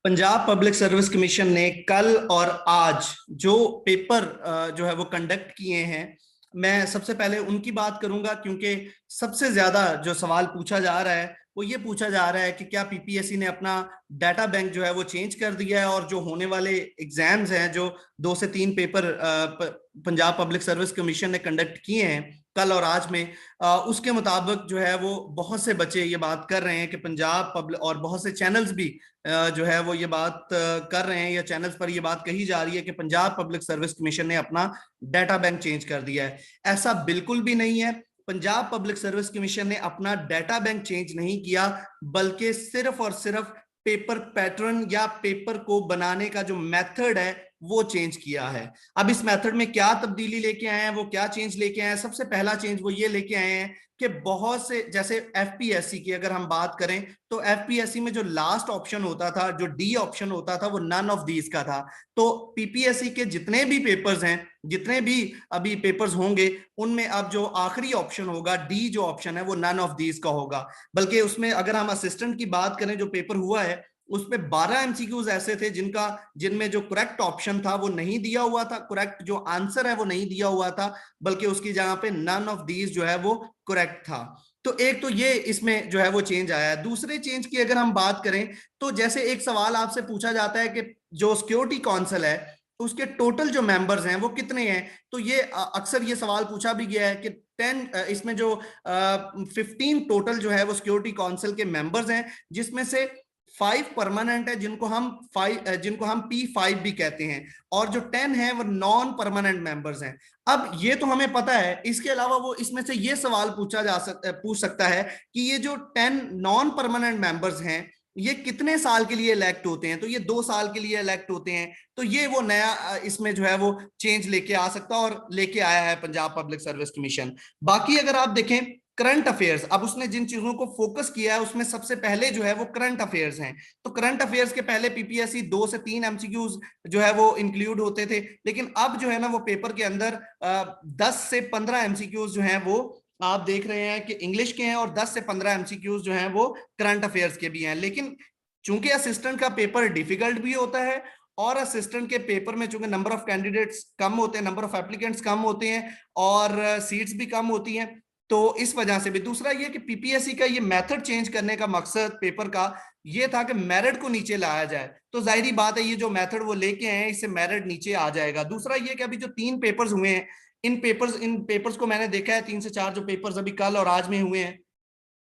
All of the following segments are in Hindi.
पंजाब पब्लिक सर्विस कमीशन ने कल और आज जो पेपर जो है वो कंडक्ट किए हैं, मैं सबसे पहले उनकी बात करूंगा क्योंकि सबसे ज्यादा जो सवाल पूछा जा रहा है वो ये पूछा जा रहा है कि क्या पीपीएससी ने अपना डाटा बैंक जो है वो चेंज कर दिया है और जो होने वाले एग्जाम्स हैं, जो 2 से 3 paper Punjab public service commission ने कंडक्ट किए हैं कल और आज में, उसके मुताबिक जो है वो बहुत से बच्चे ये बात कर रहे हैं कि पंजाब पब्लिक, और बहुत से चैनल्स भी जो है वो ये बात कर रहे हैं, या चैनल्स पर ये बात कही जा रही है कि पंजाब पब्लिक सर्विस कमीशन ने अपना डाटा बैंक चेंज कर दिया है। ऐसा बिल्कुल भी नहीं है। पंजाब पब्लिक सर्विस कमीशन ने अपना डाटा बैंक चेंज नहीं किया, बल्कि सिर्फ और सिर्फ पेपर पैटर्न या पेपर को बनाने का जो मेथड है वो चेंज किया है। अब इस मेथड में क्या तब्दीली लेके आए हैं, वो क्या चेंज लेके आए हैं? सबसे पहला चेंज वो ये लेके आए हैं कि बहुत से, जैसे एफपीएससी की अगर हम बात करें तो एफपीएससी में जो लास्ट ऑप्शन होता था, जो डी ऑप्शन होता था, वो नन ऑफ दीज का था। तो पीपीएससी के जितने भी पेपर्स हैं, जितने भी अभी पेपर्स होंगे, उनमें अब जो आखिरी ऑप्शन होगा, डी जो ऑप्शन है, वो नन ऑफ दीज का होगा। बल्कि उसमें अगर हम असिस्टेंट की बात करें, जो पेपर हुआ है उसमें 12 एमसीक्यूज ऐसे थे जिनमें जो करेक्ट ऑप्शन था वो नहीं दिया हुआ था, करेक्ट जो आंसर है वो नहीं दिया हुआ था, बल्कि उसकी जगह पे नन ऑफ दीज जो है वो करेक्ट था। तो एक तो ये इसमें जो है वो चेंज आया है। दूसरे चेंज की अगर हम बात करें तो जैसे एक सवाल आपसे पूछा जाता है कि जो सिक्योरिटी काउंसिल है उसके टोटल जो मेंबर्स हैं वो कितने हैं, तो ये अक्सर ये सवाल पूछा भी गया है कि 10 इसमें जो 15 टोटल जो है वो सिक्योरिटी काउंसिल के मेंबर्स हैं, जिसमें से 5 परमानेंट है जिनको हम P5 भी कहते हैं, और जो 10 है वो नॉन परमानेंट मेंबर्स हैं। अब ये तो हमें पता है, इसके अलावा वो इसमें से ये सवाल पूछ सकता है कि ये जो 10 नॉन परमानेंट मेंबर्स हैं ये कितने साल के लिए इलेक्ट होते हैं, तो ये 2 साल के लिए इलेक्ट होते हैं। तो ये वो नया इसमें जो है वो चेंज लेके आ सकता है, और लेके आया है पंजाब पब्लिक सर्विस कमीशन। बाकी अगर आप देखें करंट अफेयर्स, अब उसने जिन चीजों को फोकस किया है उसमें सबसे पहले जो है वो करंट अफेयर्स हैं। तो करंट अफेयर्स के पहले पीपीएससी 2 से 3 एमसीक्यूज जो है वो इंक्लूड होते थे, लेकिन अब जो है ना वो पेपर के अंदर 10 से 15 एमसीक्यूज जो हैं वो आप देख रहे हैं कि इंग्लिश के हैं, और 10 से 15 एमसीक्यूज जो हैं वो करंट अफेयर्स के भी हैं। लेकिन चूंकि असिस्टेंट का पेपर डिफिकल्ट भी होता है, और असिस्टेंट के पेपर में चूंकि नंबर ऑफ कैंडिडेट्स कम होते हैं, नंबर ऑफ एप्लीकेंट्स कम होते हैं, और सीट्स भी कम होती हैं, तो इस वजह से भी। दूसरा ये कि पीपीएससी का ये मेथड चेंज करने का मकसद पेपर का ये था कि मेरिट को नीचे लाया जाए। तो जाहिर बात है ये जो मेथड वो लेके आए हैं इससे मेरिट नीचे आ जाएगा। दूसरा ये कि अभी जो 3 पेपर्स हुए हैं, इन पेपर्स को मैंने देखा है, 3 से 4 जो पेपर्स अभी कल और आज में हुए हैं,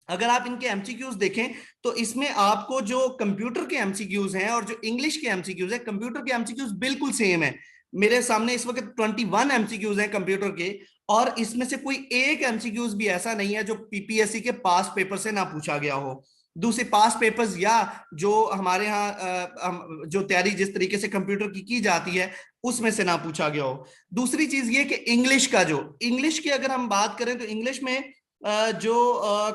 अगर आप इनके एमसीक्यूज देखें तो इसमें आपको जो कंप्यूटर के एमसीक्यूज हैं और जो इंग्लिश के एमसीक्यूज है, कंप्यूटर के एमसीक्यूज बिल्कुल सेम है। मेरे सामने इस वक्त 21 एमसीक्यूज हैं कंप्यूटर के, और इसमें से कोई एक एमसीक्यूज भी ऐसा नहीं है जो पीपीएससी के पास पेपर से ना पूछा गया हो। दूसरे पास पेपर्स या जो हमारे यहाँ जो तैयारी जिस तरीके से कंप्यूटर की जाती है उसमें से ना पूछा गया हो। दूसरी चीज ये कि इंग्लिश की अगर हम बात करें तो इंग्लिश में जो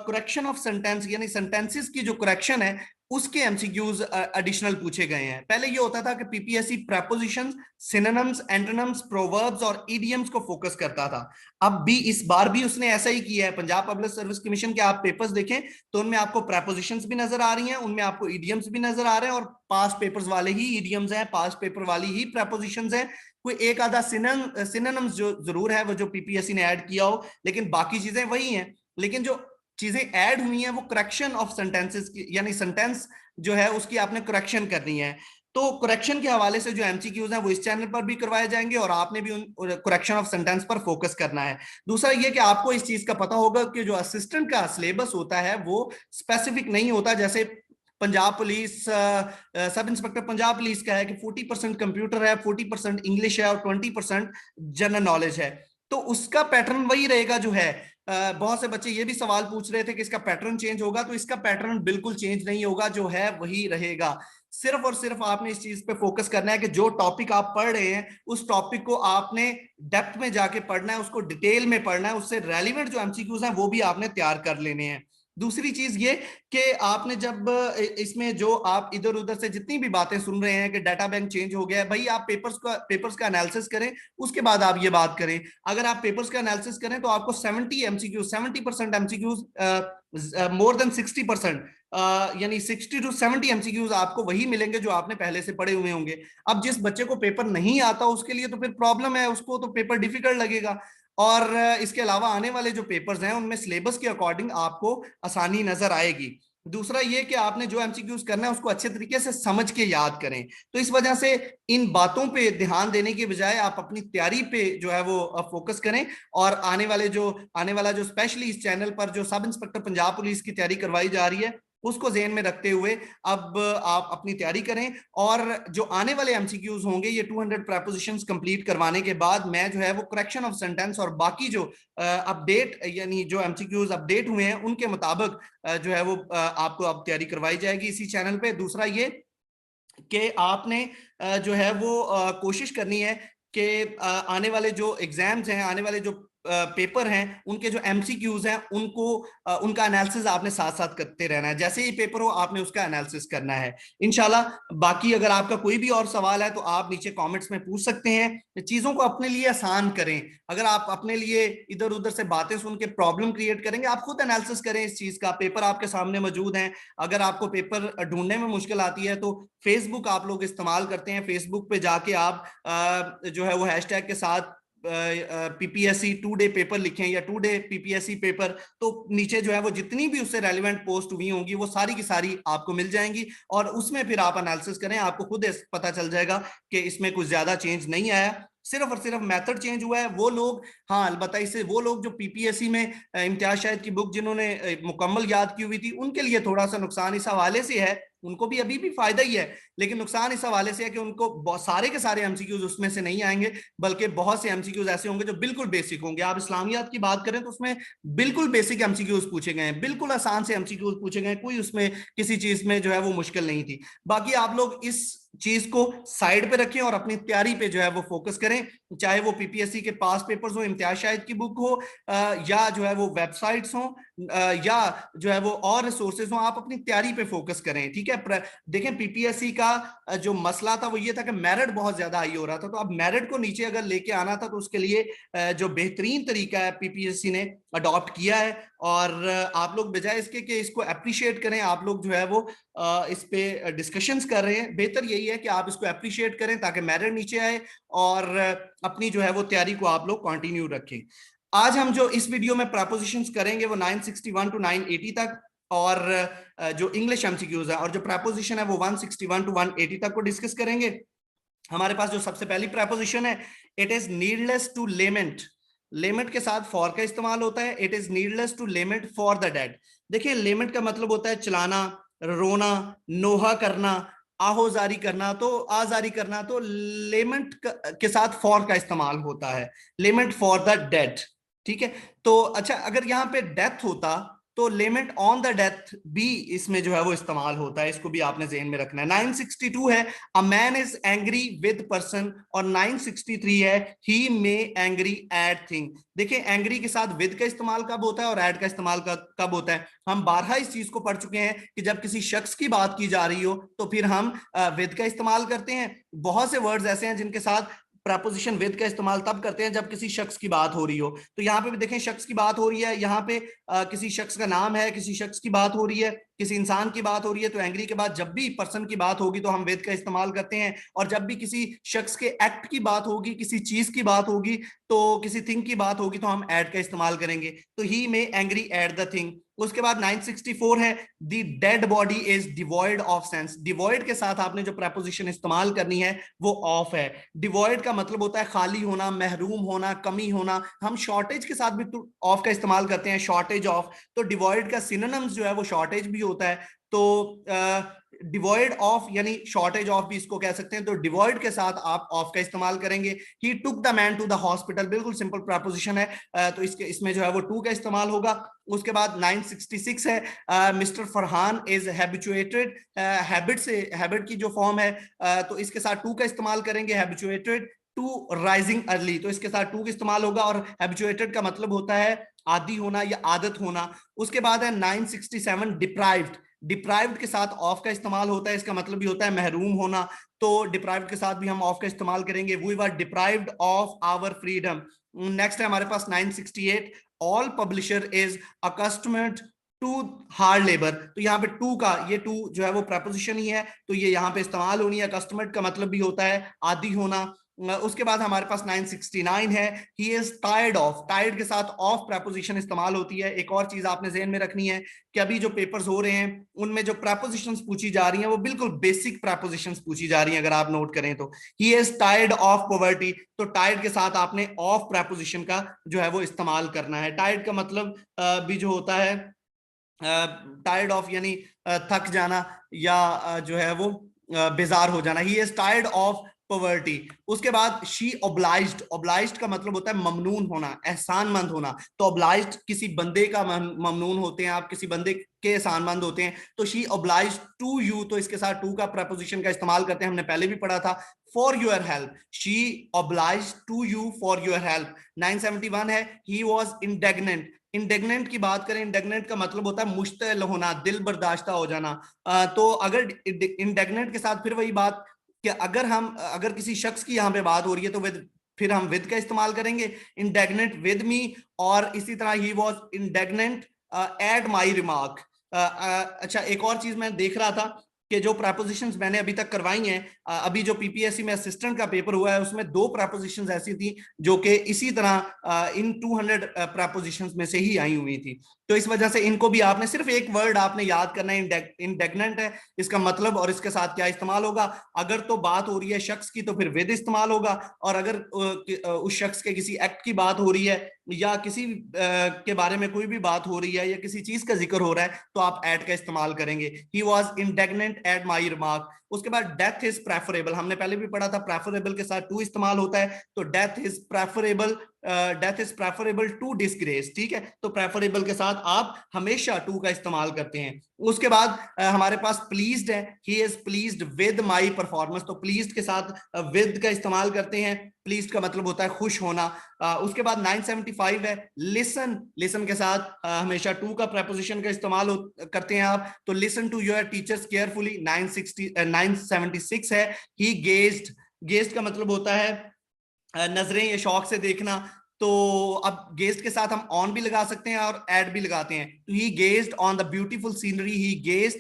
करेक्शन ऑफ सेंटेंस यानी सेंटेंसेस की जो करेक्शन है उसके एमसीक्यूज एडिशनल पूछे गए हैं। पहले ये होता था कि PPSC prepositions, synonyms, antonyms, proverbs और इडियम्स को फोकस करता था। अब भी इस बार भी उसने ऐसा ही किया है। पंजाब पब्लिक सर्विस कमीशन के आप पेपर्स देखें तो उनमें आपको प्रेपोजिशंस भी नजर आ रही हैं, उनमें आपको इडियम्स भी नजर आ रहे हैं, और पास्ट पेपर्स वाले ही इडियम्स हैं, पास्ट पेपर वाली ही प्रेपोजिशंस हैं। कोई एक आधा सिनोनिम्स जो जरूर है वो जो पीपीएससी ने ऐड किया हो, लेकिन बाकी चीजें वही हैं। लेकिन जो चीजें ऐड हुई हैं वो करेक्शन ऑफ सेंटेंसेस की, यानी सेंटेंस जो है उसकी आपने करेक्शन करनी है। तो करेक्शन के हवाले से जो एमसीक्यूज हैं वो इस चैनल पर भी करवाए जाएंगे, और आपने भी उन करेक्शन ऑफ सेंटेंस पर फोकस करना है। दूसरा ये कि आपको इस चीज का पता होगा कि जो असिस्टेंट का सिलेबस होता है वो स्पेसिफिक नहीं होता। जैसे Punjab police, sub inspector Punjab police का है कि 40% कंप्यूटर है, 40% इंग्लिश है, और 20% जनरल नॉलेज है। तो उसका पैटर्न वही रहेगा जो है। बहुत से बच्चे ये भी सवाल पूछ रहे थे कि इसका पैटर्न चेंज होगा, तो इसका पैटर्न बिल्कुल चेंज नहीं होगा, जो है वही रहेगा। सिर्फ और सिर्फ आपने इस चीज पे फोकस करना है कि जो टॉपिक आप पढ़ रहे हैं उस टॉपिक को आपने डेप्थ में जाके पढ़ना है, उसको डिटेल में पढ़ना है, उससे रेलिवेंट जो एमसीक्यूज हैं वो भी आपने तैयार कर लेने हैं। दूसरी चीज ये कि आपने जब इसमें जो आप इधर उधर से जितनी भी बातें सुन रहे हैं कि डाटा बैंक चेंज हो गया है, भाई आप पेपर्स का एनालिसिस करें, उसके बाद आप ये बात करें। अगर आप पेपर्स का एनालिसिस करें तो आपको 70 एमसीक्यूज 70% एमसीक्यूज मोर देन 60%, यानी 60 टू 70 एमसीक्यूज आपको वही मिलेंगे जो आपने पहले से पढ़े हुए होंगे। अब जिस बच्चे को पेपर नहीं आता उसके लिए तो फिर प्रॉब्लम है, उसको तो पेपर डिफिकल्ट लगेगा। और इसके अलावा आने वाले जो पेपर्स हैं उनमें सिलेबस के अकॉर्डिंग आपको आसानी नजर आएगी। दूसरा ये कि आपने जो एमसीक्यूज करना है उसको अच्छे तरीके से समझ के याद करें। तो इस वजह से इन बातों पे ध्यान देने के बजाय आप अपनी तैयारी पे जो है वो फोकस करें। और आने वाला जो स्पेशली इस चैनल पर जो सब इंस्पेक्टर पंजाब पुलिस की तैयारी करवाई जा रही है उसको ज़हन में रखते हुए अब आप अपनी तैयारी करें। और जो आने वाले एमसीक्यूज होंगे ये 200 प्रेपोजिशंस कंप्लीट करवाने के बाद मैं जो है वो करेक्शन ऑफ सेंटेंस और बाकी जो अपडेट यानी जो एमसीक्यूज अपडेट हुए हैं उनके मुताबिक जो है वो आपको अब तैयारी करवाई जाएगी इसी चैनल पे। दूसरा ये कि आपने जो है वो कोशिश करनी है कि आने वाले जो एग्जाम्स हैं, आने वाले जो पेपर हैं, उनके जो एमसीक्यूज हैं उनको उनका एनालिसिस आपने साथ साथ करते रहना है। जैसे ही पेपर हो आपने उसका एनालिसिस करना है इंशाल्लाह। बाकी अगर आपका कोई भी और सवाल है तो आप नीचे कमेंट्स में पूछ सकते हैं। चीजों को अपने लिए आसान करें। अगर आप अपने लिए इधर उधर से बातें सुन के प्रॉब्लम क्रिएट करेंगे, आप खुद एनालिसिस करें इस चीज का। पेपर आपके सामने मौजूद है। अगर आपको पेपर ढूंढने में मुश्किल आती है तो फेसबुक आप लोग इस्तेमाल करते हैं, फेसबुक पे जाके आप जो है वो हैशटैग के साथ पीपीएससी 2 डे पेपर लिखें या 2 डे पीपीएससी पेपर, तो नीचे जो है वो जितनी भी उससे रेलिवेंट पोस्ट हुई होंगी वो सारी की सारी आपको मिल जाएंगी। और उसमें फिर आप एनालिसिस करें, आपको खुद पता चल जाएगा कि इसमें कुछ ज्यादा चेंज नहीं आया, सिर्फ और सिर्फ मेथड चेंज हुआ है। वो लोग, हाँ अलबत्ता इससे वो लोग जो पीपीएससी में इम्तियाज शाहिद की बुक जिन्होंने मुकम्मल याद की हुई थी उनके लिए थोड़ा सा नुकसान इस हवाले से है, उनको भी अभी भी फायदा ही है, लेकिन नुकसान इस हवाले से है कि उनको सारे के सारे एमसीक्यूज उसमें से नहीं आएंगे, बल्कि बहुत से एमसीक्यूज ऐसे होंगे जो बिल्कुल बेसिक होंगे। आप इस्लामियात की बात करें तो उसमें बिल्कुल बेसिक एमसीक्यूज पूछे गए हैं, बिल्कुल आसान से एमसीक्यूज पूछे गए हैं, कोई उसमें किसी चीज में जो है वो मुश्किल नहीं थी। बाकी आप लोग इस चीज को साइड पे रखें और अपनी तैयारी पे जो है वो फोकस करें, चाहे वो पीपीएससी के पास पेपर्स हो, इम्तियाज शाहिद की बुक हो, या जो है वो वेबसाइट्स हो, या जो है वो और रिसोर्सेज हो, आप अपनी तैयारी पे फोकस करें। ठीक है, देखें पीपीएससी का जो मसला था वो ये था कि मेरिट बहुत ज्यादा हाई हो रहा था, तो अब मेरिट को नीचे अगर लेके आना था तो उसके लिए जो बेहतरीन तरीका है पीपीएससी ने अडॉप्ट किया है। और आप लोग बजाय इसके कि इसको अप्रिशिएट करें, आप लोग जो है वो इस पे डिस्कशंस कर रहे हैं। बेहतर यही है कि आप इसको अप्रिशिएट करें ताकि मेरिट नीचे आए और अपनी जो है वो तैयारी को आप लोग कंटिन्यू रखें। आज हम जो इस वीडियो में प्रपोजिशंस करेंगे वो 961 टू 980 तक, और जो इंग्लिश एमसीक्यूज है और जो प्रपोजिशन है वो 161 टू 180 तक को डिस्कस करेंगे। हमारे पास जो सबसे पहली प्रपोजिशन है, it is needless to lament. Lament के साथ फॉर का इस्तेमाल होता है। It is needless to lament for the dead. देखिए लेमेंट का मतलब होता है चलाना, रोना, नोहा करना, आहोजारी करना, तो आजारी करना। तो लेमेंट के साथ फॉर का इस्तेमाल होता है, लेमेंट फॉर द डेड। ठीक है, तो अच्छा अगर यहाँ पे डेथ होता तो लेमेंट ऑन द डेथ भी इसमें जो है वो इस्तेमाल होता है, इसको भी आपने ज़हन में रखना है। 962 है a man is angry with person, और 963 है ही मे एंग्री एट थिंग। देखिए एंग्री के साथ विद का इस्तेमाल कब होता है और एट का इस्तेमाल कब होता है। हम बारहा इस चीज को पढ़ चुके हैं कि जब किसी शख्स की बात की जा रही हो तो फिर हम विद का इस्तेमाल करते हैं। बहुत से वर्ड्स ऐसे हैं जिनके साथ प्रपोजिशन विद का इस्तेमाल तब करते हैं जब किसी शख्स की बात हो रही हो। तो यहाँ पे भी देखें शख्स की बात हो रही है, यहाँ पे किसी शख्स का नाम है, किसी शख्स की बात हो रही है, किसी इंसान की बात हो रही है, तो एंग्री के बाद जब भी पर्सन की बात होगी तो हम विद का इस्तेमाल करते हैं। और जब भी किसी शख्स के एक्ट की बात होगी, किसी चीज की बात होगी, तो किसी थिंग की बात होगी तो हम एट का इस्तेमाल करेंगे। तो ही में एंग्री एट द थिंग। उसके बाद 964 है the dead body is devoid of sense. Devoid के साथ आपने जो प्रपोजिशन इस्तेमाल करनी है वो ऑफ है। डिवॉइड का मतलब होता है खाली होना, महरूम होना, कमी होना। हम शॉर्टेज के साथ भी तो ऑफ का इस्तेमाल करते हैं, शॉर्टेज ऑफ। तो डिवॉइड का सिनोनिम्स जो है वो शॉर्टेज भी होता है। तो डिवॉइड ऑफ यानी शॉर्टेज ऑफ भी इसको कह सकते हैं। तो डिवॉइड के साथ आप ऑफ का इस्तेमाल करेंगे। He took the man to the hospital, बिल्कुल सिंपल प्रपोजिशन है, तो इसमें जो है वो टू का इस्तेमाल होगा। उसके बाद 966 है mister Farhan is habituated. Habit की जो फॉर्म है, तो इसके साथ टू का इस्तेमाल करेंगे, हैबिचुएटेड टू राइजिंग अर्ली, तो इसके साथ टू का इस्तेमाल होगा। और हैबिचुएटेड का मतलब होता है आदी होना या आदत होना। उसके बाद है 967 डिप्राइव्ड। डिप्राइव्ड के साथ ऑफ का इस्तेमाल होता है, इसका मतलब भी होता है महरूम होना। तो डिप्राइव्ड के साथ भी हम ऑफ का इस्तेमाल करेंगे, we were deprived of our freedom. Next है हमारे पास 968 all publisher is accustomed to hard labour, तो यहाँ पे टू का ये टू जो है वो प्रपोजिशन ही है, तो ये यहाँ पे इस्तेमाल होनी है। कस्टमर्ड का मतलब भी होता है आदी होना। उसके बाद हमारे पास 969 है, he is tired of. Tired के साथ ऑफ प्रपोजिशन इस्तेमाल होती है। एक और चीज आपने ज़हन में रखनी है कि अभी जो पेपर्स हो रहे हैं उनमें जो प्रपोजिशंस पूछी जा रही हैं वो बिल्कुल बेसिक प्रपोजिशंस पूछी जा रही हैं। अगर आप नोट करें तो he is tired of poverty, तो टायर्ड के साथ आपने ऑफ प्रपोजिशन का जो है वो इस्तेमाल करना है। टायर्ड का मतलब भी जो होता है टायर्ड ऑफ यानी थक जाना या जो है वो बेजार हो जाना। He is tired of poverty. उसके बाद शी ओब्लाइज्ड। ओब्लाइज्ड का मतलब होता है ममनून होना, एहसानमंद होना। तो ओब्लाइज्ड किसी बंदे का ममनून होते हैं, आप किसी बंदे के एहसानमंद होते हैं। तो शी ओब्लाइज्ड टू यू, तो इसके साथ टू का प्रपोजिशन का इस्तेमाल करते हैं, हमने पहले भी पढ़ा था। For your help, she obliged to you for your help. 971 है, ही वॉज इंडेग्नेंट। इंडेग्नेंट की बात करें, इंडेग्नेंट का मतलब होता है मुश्तल होना, दिल बर्दाश्ता हो जाना। तो अगर इंडेग्नेंट के साथ फिर वही बात कि अगर किसी शख्स की यहाँ पे बात हो रही है तो फिर हम विद का इस्तेमाल करेंगे, इंडेग्नेंट विद मी। और इसी तरह he was indignant at my remark. अच्छा, एक और चीज मैं देख रहा था कि जो प्रपोजिशंस मैंने अभी तक करवाई हैं, अभी जो पीपीएससी में असिस्टेंट का पेपर हुआ है उसमें दो प्रपोजिशंस ऐसी थी जो कि इसी तरह इन 200 प्रपोजिशंस में से ही आई हुई थी। तो इस वजह से इनको भी आपने सिर्फ एक वर्ड आपने याद करना है, इंडेग्नेंट है इसका मतलब और इसके साथ क्या इस्तेमाल होगा। अगर तो बात हो रही है शख्स की तो फिर विद इस्तेमाल होगा, और अगर उस शख्स के किसी एक्ट की बात हो रही है या किसी के बारे में कोई भी बात हो रही है या किसी चीज का जिक्र हो रहा है तो आप एट का इस्तेमाल करेंगे। He was indignant at my remark. उसके बाद डेथ इज प्रेफरेबल, हमने पहले भी पढ़ा था प्रेफरेबल के साथ टू इस्तेमाल होता है, तो death is preferable, death is preferable to disgrace. ठीक है, तो प्रेफरेबल के साथ आप हमेशा टू का इस्तेमाल करते हैं। उसके बाद हमारे पास प्लीज्ड है, he is pleased with my performance, तो प्लीज्ड के साथ विद का इस्तेमाल करते हैं। प्लीज्ड का मतलब होता है खुश होना। उसके बाद 975 है, लिसन। लिसन के साथ हमेशा टू का प्रपोजिशन का इस्तेमाल करते हैं आप, तो listen to your teachers carefully. 976 है, ही गेज्ड। गेज्ड का मतलब होता है नजरें या शौक से देखना। तो अब गेज्ड के साथ हम ऑन भी लगा सकते हैं और एट भी लगाते हैं, तो he gazed on the beautiful scenery, he gazed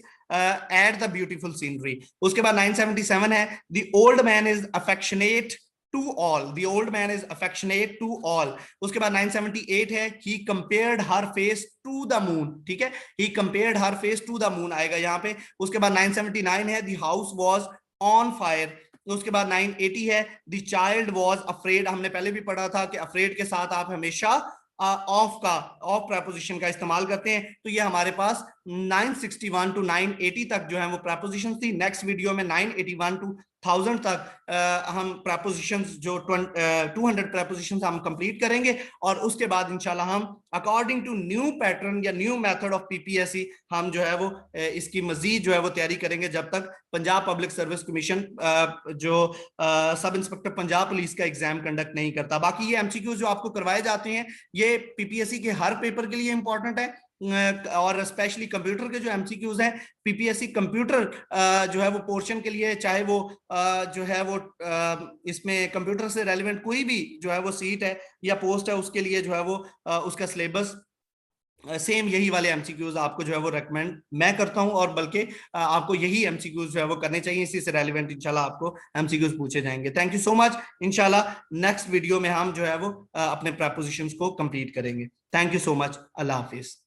at the beautiful scenery. उसके बाद 977 है, the old man is affectionate to all. The old man is affectionate to all. उसके बाद 978 है, he compared her face to the moon. ठीक है, he compared her face to the moon आएगा यहाँ पे। उसके बाद 979 है, the house was on fire. उसके बाद 980 है, द चाइल्ड वॉज अफ्रेड। हमने पहले भी पढ़ा था कि अफ्रेड के साथ आप हमेशा ऑफ प्रपोजिशन का इस्तेमाल करते हैं। तो ये हमारे पास 961 टू 980 तक जो है वो प्रपोजिशन थी। नेक्स्ट वीडियो में 981 टू 1000 तक हम प्रपोजिशंस जो 200 प्रपोजिशंस हम कंप्लीट करेंगे, और उसके बाद इंशाल्लाह हम अकॉर्डिंग टू न्यू पैटर्न या न्यू मेथड ऑफ पीपीएससी हम जो है वो इसकी मजीद जो है वो तैयारी करेंगे, जब तक पंजाब पब्लिक सर्विस कमीशन जो सब इंस्पेक्टर पंजाब पुलिस का एग्जाम कंडक्ट नहीं करता। बाकी ये एमसीक्यूज जो आपको करवाए जाते हैं ये पीपीएससी के हर पेपर के लिए इंपॉर्टेंट है, और स्पेशली कंप्यूटर के जो एमसीक्यूज हैं, पीपीएससी कंप्यूटर जो है वो पोर्शन के लिए, चाहे वो जो है वो इसमें कंप्यूटर से रेलिवेंट कोई भी जो है वो सीट है या पोस्ट है, उसके लिए जो है वो उसका सिलेबस सेम यही वाले एमसीक्यूज आपको जो है वो रेकमेंड मैं करता हूं, और बल्कि आपको यही एमसीक्यूज जो है वो करने चाहिए, इसी से रेलिवेंट इंशाल्लाह आपको एमसीक्यूज पूछे जाएंगे। Thank you so much. इंशाल्लाह नेक्स्ट वीडियो में हम जो है वो अपने प्रपोजिशंस को कंप्लीट करेंगे। Thank you so much. Allah Hafiz.